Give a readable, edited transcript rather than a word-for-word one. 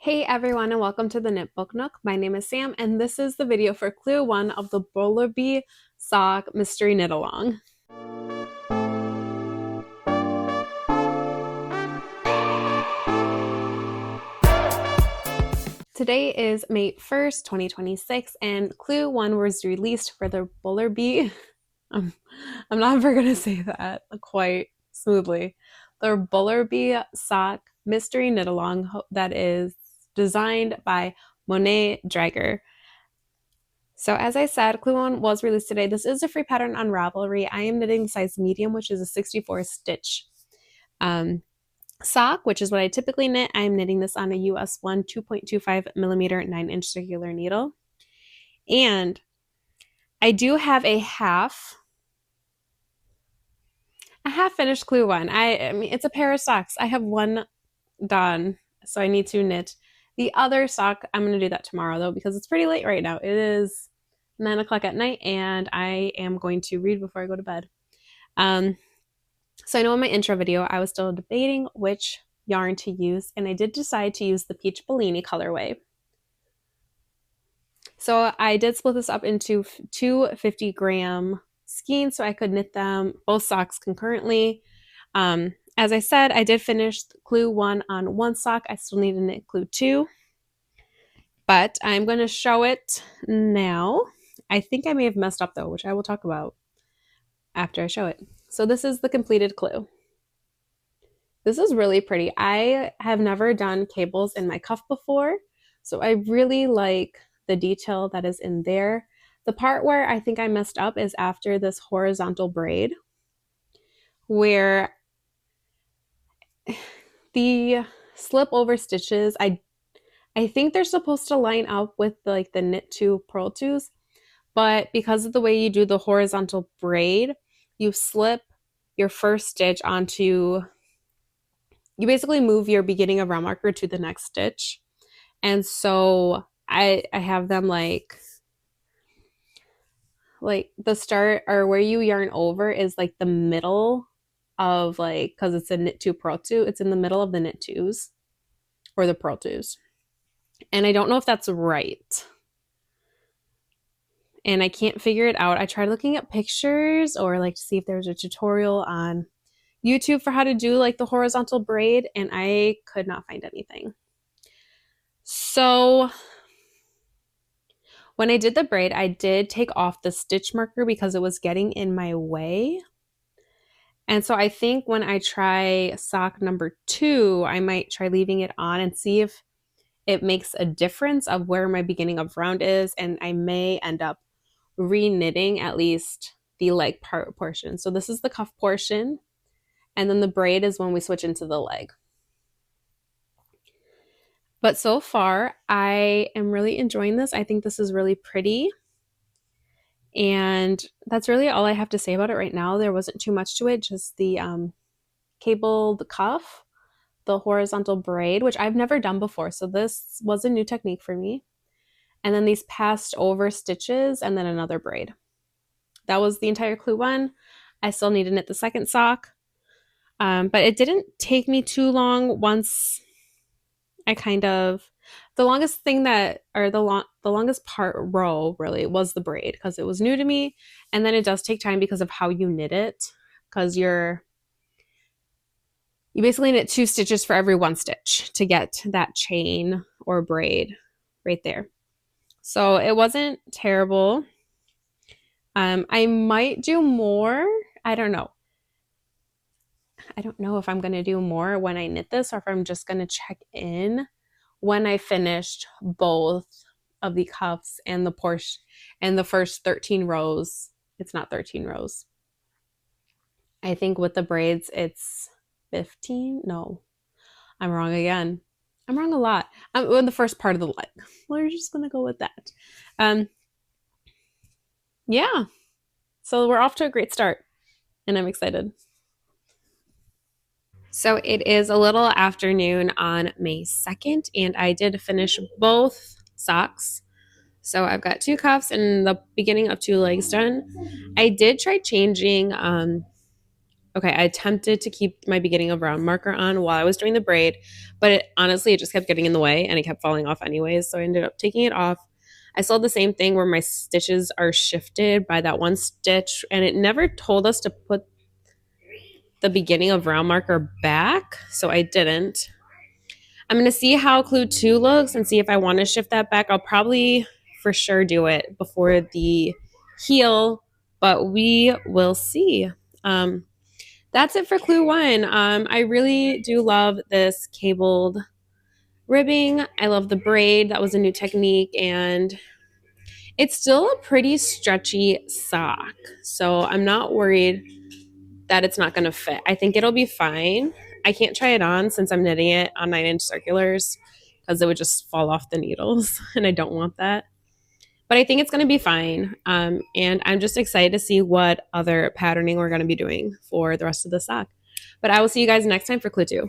Hey everyone, and welcome to the Knitbook Nook. My name is Sam, and this is the video for Clue 1 of the Bullerby Sock Mystery Knit Along. Today is May 1st, 2026, and Clue 1 was released for the Bullerby. I'm not ever going to say that quite smoothly. The Bullerby Sock Mystery Knit Along that is designed by Mone Dräger. So as I said, Clue 1 was released today. This is a free pattern on Ravelry. I am knitting size medium, which is a 64 stitch sock, which is what I typically knit. I'm knitting this on a US 1 2.25 millimeter 9-inch circular needle. And I do have a half finished Clue 1. I mean, it's a pair of socks. I have one done, so I need to knit the other sock. I'm going to do that tomorrow though, because it's pretty late right now. It is 9 o'clock at night, and I am going to read before I go to bed. So I know in my intro video, I was still debating which yarn to use, and I did decide to use the Peach Bellini colorway. So I did split this up into two 50-gram skeins so I could knit them, both socks, concurrently. As I said, I did finish Clue 1 on one sock. I still need to knit Clue 2, but I'm going to show it now. I think I may have messed up though, which I will talk about after I show it. So this is the completed Clue. This is really pretty. I have never done cables in my cuff before, so I really like the detail that is in there. The part where I think I messed up is after this horizontal braid, where the slip over stitches, I think they're supposed to line up with the knit 2 purl 2s, but because of the way you do the horizontal braid, you slip your first stitch onto, you basically move your beginning of round marker to the next stitch. And so I have them like the start, or where you yarn over, is like the middle of, like, because it's a knit 2 purl 2, it's in the middle of the knit 2s or the purl 2s. And I don't know if that's right, and I can't figure it out. I tried looking at pictures or to see if there's a tutorial on YouTube for how to do like the horizontal braid, and I could not find anything. So when I did the braid, I did take off the stitch marker because it was getting in my way. And so I think when I try sock number 2, I might try leaving it on and see if it makes a difference of where my beginning of round is, and I may end up re-knitting at least the leg portion. So this is the cuff portion, and then the braid is when we switch into the leg. But so far, I am really enjoying this. I think this is really pretty. And that's really all I have to say about it right now. There wasn't too much to it, just the cabled cuff, the horizontal braid, which I've never done before. So this was a new technique for me. And then these passed over stitches, and then another braid. That was the entire Clue 1. I still need to knit the second sock. But it didn't take me too long once I the longest thing the longest part row really was the braid, because it was new to me. And then it does take time because of how you knit it, because you basically knit 2 stitches for every 1 stitch to get that chain or braid right there. So it wasn't terrible. I might do more. I don't know. I don't know if I'm going to do more when I knit this, or if I'm just going to check in when I finished both of the cuffs and the portion and the first 13 rows. It's not 13 rows. I think with the braids it's 15. No, I'm wrong again. I'm wrong a lot. I'm in the first part of the leg. We're just going to go with that. Yeah. So we're off to a great start, and I'm excited. So it is a little afternoon on May 2nd, and I did finish both socks. So I've got 2 cuffs and the beginning of 2 legs done. I did try changing Okay, I attempted to keep my beginning of round marker on while I was doing the braid, but honestly, it just kept getting in the way and it kept falling off anyways. So I ended up taking it off. I saw the same thing where my stitches are shifted by that one stitch, and it never told us to put the beginning of round marker back, so I didn't. I'm going to see how clue 2 looks and see if I want to shift that back. I'll probably for sure do it before the heel, but we will see. That's it for clue 1. I really do love this cabled ribbing. I love the braid. That was a new technique, and it's still a pretty stretchy sock, so I'm not worried that it's not going to fit. I think it'll be fine. I can't try it on since I'm knitting it on 9-inch circulars because it would just fall off the needles, and I don't want that. But I think it's going to be fine, and I'm just excited to see what other patterning we're going to be doing for the rest of the sock. But I will see you guys next time for clue 2.